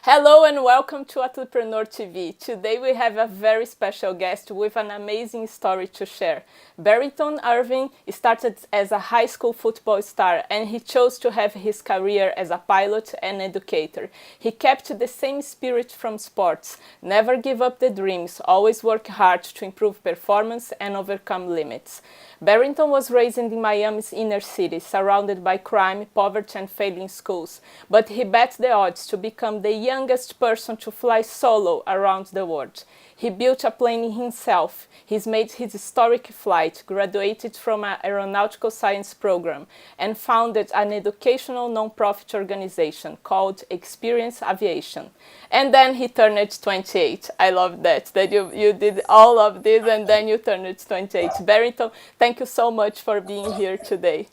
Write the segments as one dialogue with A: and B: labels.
A: Hello and welcome to Entrepreneur TV. Today we have a very special guest with an amazing story to share. Barrington Irving started as a high school football star and he chose to have his career as a pilot and educator. He kept the same spirit from sports, never give up the dreams, always work hard to improve performance and overcome limits. Barrington was raised in Miami's inner city, surrounded by crime, poverty and failing schools, but he bet the odds to become the youngest person to fly solo around the world. He built a plane himself. He's made his historic flight, graduated from an aeronautical science program, and founded an educational non-profit organization called Experience Aviation. And then he turned 28. I love that you did all of this and then you turned 28. Barrington, thank you so much for being here today.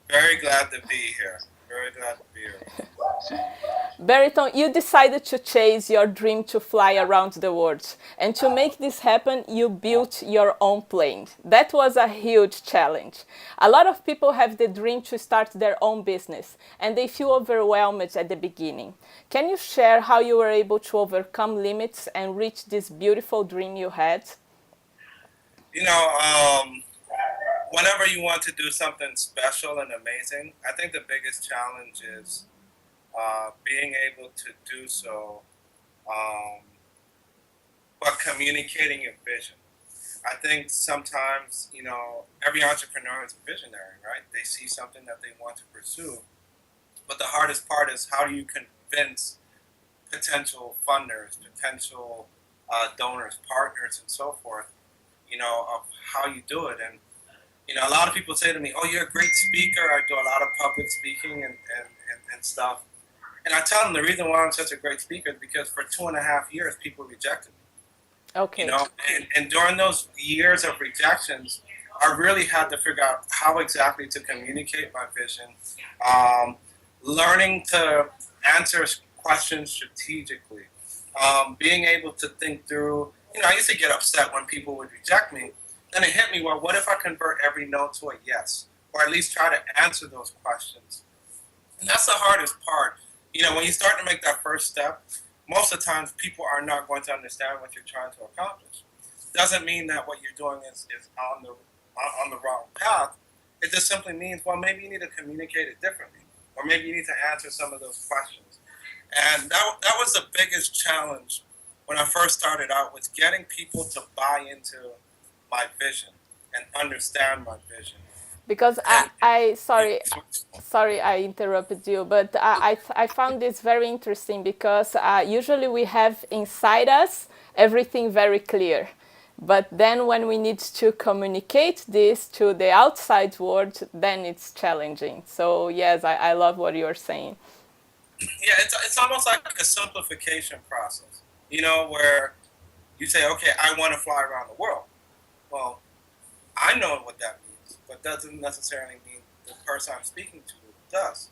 B: Very glad to be here. Very glad to be here.
A: Barrington, you decided to chase your dream to fly around the world. And to make this happen, you built your own plane. That was a huge challenge. A lot of people have the dream to start their own business, and they feel overwhelmed at the beginning. Can you share how you were able to overcome limits and reach this beautiful dream you had?
B: You know, whenever you want to do something special and amazing, I think the biggest challenge is being able to do so, um, but communicating your vision. I think sometimes, every entrepreneur is a visionary, right? They see something that they want to pursue. But the hardest part is how do you convince potential funders, potential donors, partners, and so forth, of how you do it. And, a lot of people say to me, oh, you're a great speaker. I do a lot of public speaking and stuff. And I tell them the reason why I'm such a great speaker is because for 2.5 years, people rejected me.
A: Okay.
B: And during those years of rejections, I really had to figure out how exactly to communicate my vision, learning to answer questions strategically, being able to think through. I used to get upset when people would reject me. Then it hit me, well, what if I convert every no to a yes? Or at least try to answer those questions. And that's the hardest part. When you start to make that first step, most of the times people are not going to understand what you're trying to accomplish. Doesn't mean that what you're doing is on the wrong path. It just simply means, well, maybe you need to communicate it differently. Or maybe you need to answer some of those questions. And that was the biggest challenge when I first started out, was getting people to buy into my vision and understand my vision.
A: Because sorry I interrupted you, but I found this very interesting because usually we have inside us everything very clear. But then when we need to communicate this to the outside world, then it's challenging. So yes, I love what you're saying.
B: Yeah, it's almost like a simplification process, where you say, okay, I want to fly around the world. Well, I know what that means, but doesn't necessarily mean the person I'm speaking to does.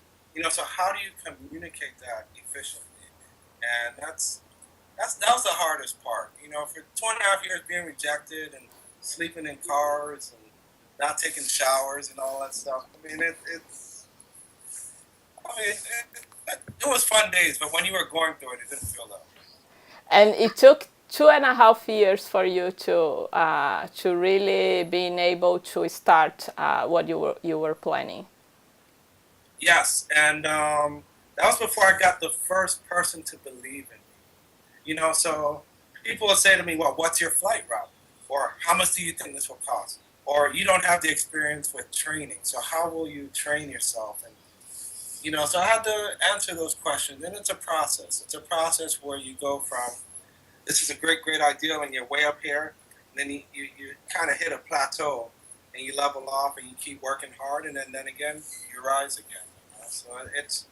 B: So how do you communicate that efficiently? And that was the hardest part. For 2.5 years being rejected and sleeping in cars and not taking showers and all that stuff. It was fun days, but when you were going through it, it didn't feel that way.
A: And it took 2.5 years for you to really being able to start what you were planning.
B: Yes, and that was before I got the first person to believe in me. So people would say to me, well, what's your flight route? Or how much do you think this will cost? Or you don't have the experience with training, so how will you train yourself? And so I had to answer those questions. And it's a process. It's a process where you go from, this is a great, great idea, and you're way up here, and then you kind of hit a plateau, and you level off, and you keep working hard, and then again, you rise again. So it's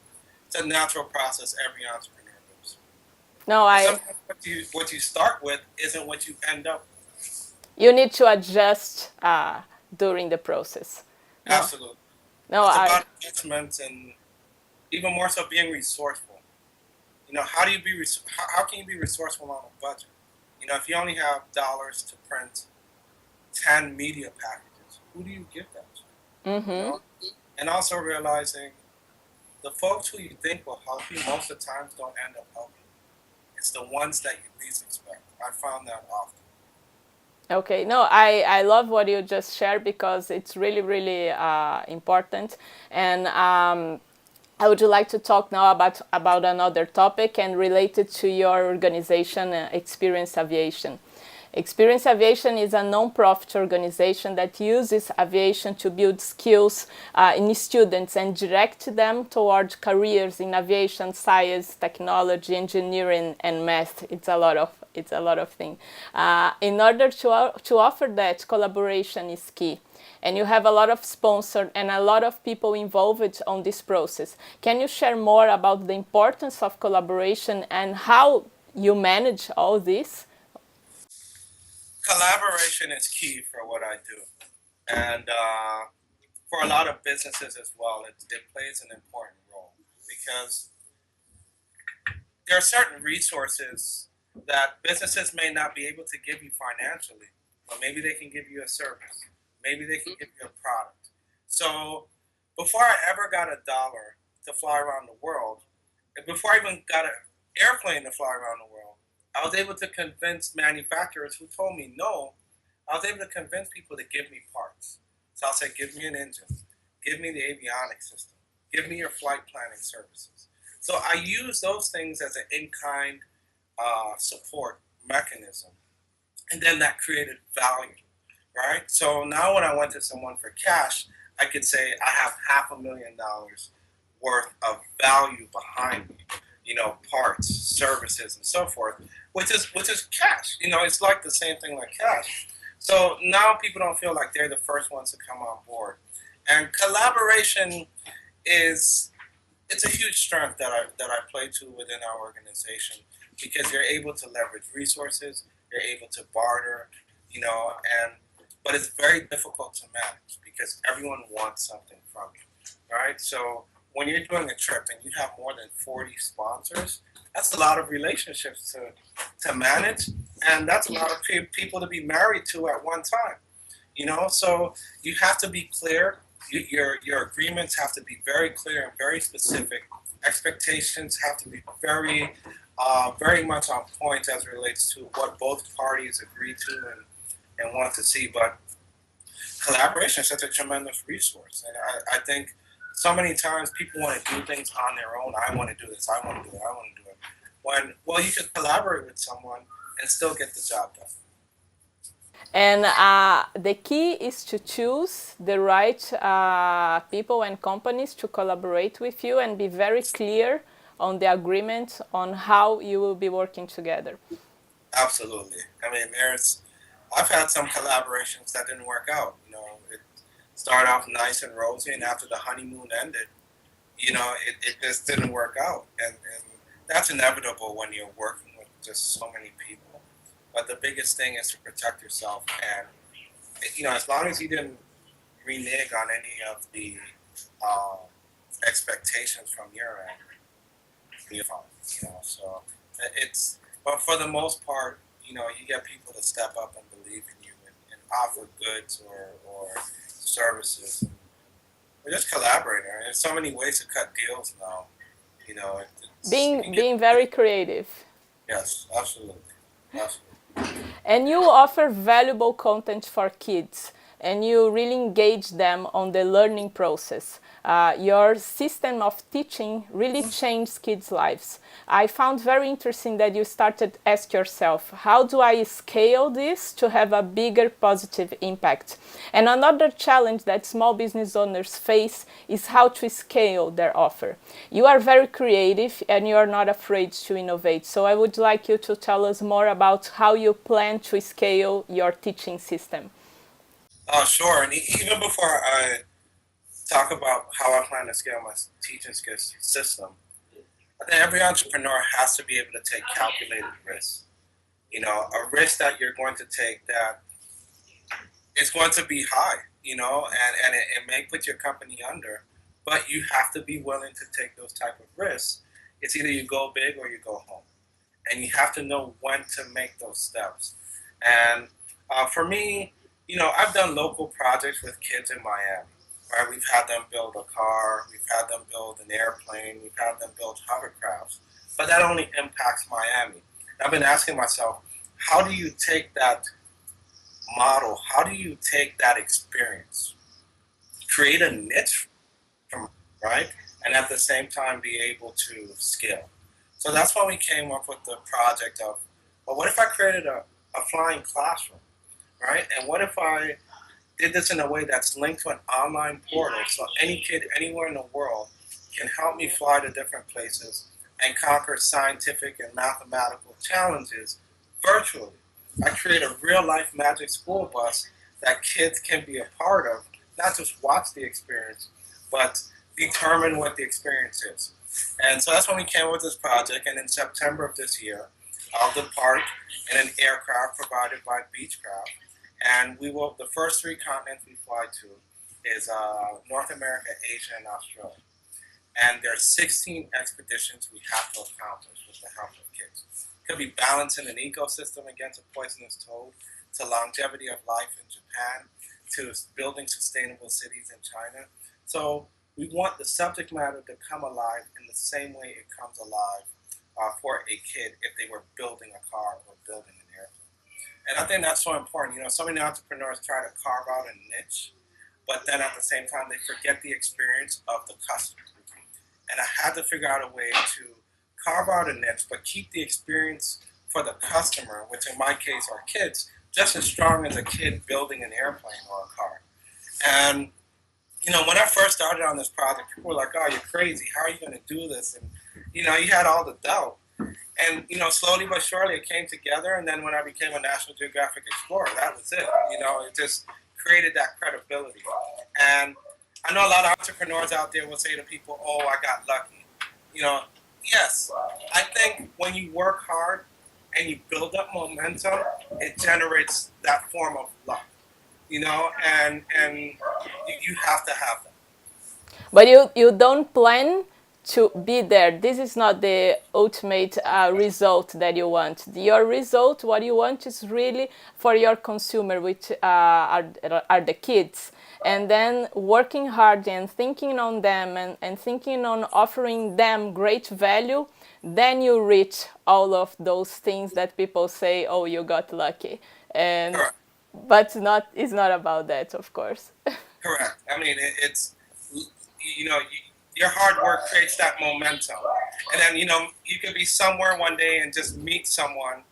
B: a natural process every entrepreneur goes.
A: No,
B: And sometimes what you start with isn't what you end up with.
A: you need to adjust during the process. No,
B: Absolutely.
A: no,
B: It's about adjustments and even more so being resourceful. How do you how can you be resourceful on a budget? If you only have dollars to print 10 media packages, who do you give that to? And also realizing the folks who you think will help you most of the times don't end up helping. It's the ones that you least expect. I found that often.
A: Okay, no, I love what you just shared because it's really, really important. And I would like to talk now about another topic and related to your organization, Experience Aviation. Experience Aviation is a non-profit organization that uses aviation to build skills in students and direct them toward careers in aviation, science, technology, engineering, and math. It's a lot of things. In order to offer that, collaboration is key. And you have a lot of sponsors and a lot of people involved on this process. Can you share more about the importance of collaboration and how you manage all this?
B: Collaboration is key for what I do. And for a lot of businesses as well, it plays an important role because there are certain resources that businesses may not be able to give you financially, but maybe they can give you a service. Maybe they can give you a product. So before I ever got a dollar to fly around the world, and before I even got an airplane to fly around the world, I was able to convince manufacturers who told me no. I was able to convince people to give me parts. So I'll say, give me an engine, give me the avionics system, give me your flight planning services. So I use those things as an in-kind support mechanism, and then that created value, right? So now when I went to someone for cash, I could say I have $500,000 worth of value behind me, parts, services, and so forth, which is cash. It's like the same thing like cash. So now people don't feel like they're the first ones to come on board, and collaboration is it's a huge strength that I play to within our organization because you're able to leverage resources, you're able to barter, and but it's very difficult to manage because everyone wants something from you, right? So when you're doing a trip and you have more than 40 sponsors, that's a lot of relationships to manage, and that's a lot of people to be married to at one time. So you have to be clear. Your agreements have to be very clear and very specific. Expectations have to be very much on point as it relates to what both parties agree to and want to see. But collaboration is such a tremendous resource, and I think so many times people want to do things on their own. I want to do this. I want to do it. I want to do it. Well, you can collaborate with someone and still get the job done.
A: And the key is to choose the right people and companies to collaborate with you and be very clear on the agreement on how you will be working together.
B: Absolutely. I mean, I've had some collaborations that didn't work out. It started off nice and rosy, and after the honeymoon ended, it just didn't work out. And that's inevitable when you're working with just so many people. But the biggest thing is to protect yourself. And, as long as you didn't renege on any of the uh, expectations from your end, you're fine. So but for the most part, you get people to step up and believe in you and offer goods or services. We're just collaborating. There's so many ways to cut deals now.
A: Being very creative.
B: Yes, absolutely. Absolutely.
A: And you offer valuable content for kids and you really engage them on the learning process. Your system of teaching really changed kids' lives. I found very interesting that you started to ask yourself, how do I scale this to have a bigger positive impact? And another challenge that small business owners face is how to scale their offer. You are very creative and you are not afraid to innovate. So I would like you to tell us more about how you plan to scale your teaching system.
B: Oh, sure. And even before I talk about how I plan to scale my teaching system, I think every entrepreneur has to be able to take calculated risks. A risk that you're going to take that is going to be high, and it may put your company under, but you have to be willing to take those type of risks. It's either you go big or you go home, and you have to know when to make those steps. And for me, I've done local projects with kids in Miami. Right, we've had them build a car, we've had them build an airplane, we've had them build hovercrafts, but that only impacts Miami. I've been asking myself, how do you take that model? How do you take that experience, create a niche from, right? And at the same time be able to scale. So that's why we came up with the project of, well, what if I created a flying classroom, right? And what if I did this in a way that's linked to an online portal so any kid anywhere in the world can help me fly to different places and conquer scientific and mathematical challenges virtually. I create a real life magic school bus that kids can be a part of, not just watch the experience, but determine what the experience is. And so that's when we came up with this project. And in September of this year, I'll depart in an aircraft provided by Beechcraft. And we will, the first three continents we fly to is North America, Asia, and Australia. And there are 16 expeditions we have to accomplish with the help of kids. It could be balancing an ecosystem against a poisonous toad, to longevity of life in Japan, to building sustainable cities in China. So we want the subject matter to come alive in the same way it comes alive for a kid if they were building a car or building an airplane. And I think that's so important. You know, so many entrepreneurs try to carve out a niche, but then at the same time they forget the experience of the customer. And I had to figure out a way to carve out a niche, but keep the experience for the customer, which in my case are kids, just as strong as a kid building an airplane or a car. And you know, when I first started on this project, people were like, "Oh, you're crazy. How are you going to do this?" And you know, you had all the doubt. And you know, slowly but surely, it came together. And then when I became a National Geographic Explorer, that was it. You know, it just created that credibility. And I know a lot of entrepreneurs out there will say to people, "Oh, I got lucky." You know, yes, I think when you work hard and you build up momentum, it generates that form of luck. You know, and you have to have that.
A: But you don't plan to be there. This is not the ultimate result that you want. Your result, what you want, is really for your consumer, which are the kids. And then working hard and thinking on them, and thinking on offering them great value, then you reach all of those things that people say, "Oh, you got lucky." And
B: Correct.
A: but not, it's not about that, of course.
B: Correct. I mean, it's you know, your hard work creates that momentum, and then you know you could be somewhere one day and just meet someone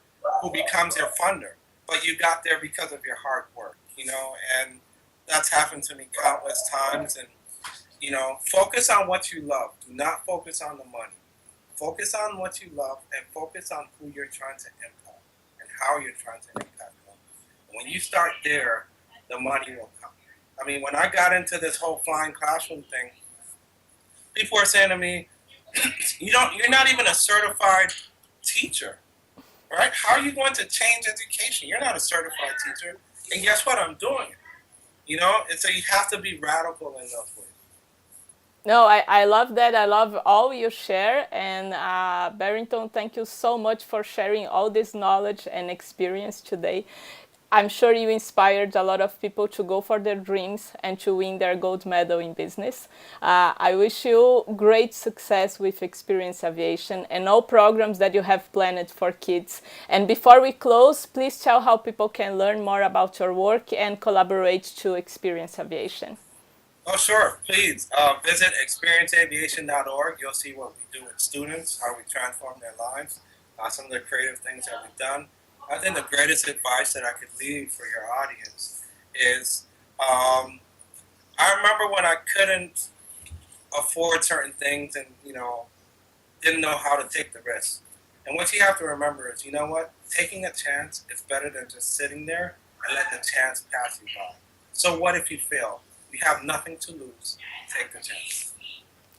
B: who becomes your funder, but you got there because of your hard work. You know, and that's happened to me countless times. And you know, focus on what you love. Do not focus on the money. Focus on what you love and focus on who you're trying to impact and how you're trying to impact them. When you start there, the money will come. I mean, when I got into this whole flying classroom thing, people were saying to me, you're not even a certified teacher, right? How are you going to change education? You're not a certified teacher. And guess what? I'm doing it. You know, and so you have to be radical in those ways.
A: No, I love that. I love all you share. And Barrington, thank you so much for sharing all this knowledge and experience today. I'm sure you inspired a lot of people to go for their dreams and to win their gold medal in business. I wish you great success with Experience Aviation and all programs that you have planned for kids. And before we close, please tell how people can learn more about your work and collaborate to Experience Aviation.
B: Oh, sure. Please visit experienceaviation.org. You'll see what we do with students, how we transform their lives, some of the creative things that we've done. I think the greatest advice that I could leave for your audience is I remember when I couldn't afford certain things and, you know, didn't know how to take the risk. And what you have to remember is, you know what? Taking a chance is better than just sitting there and letting the chance pass you by. So what if you fail? You have nothing to lose. Take the chance.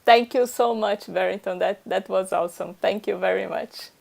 A: Thank you so much, Barrington. That was awesome. Thank you very much.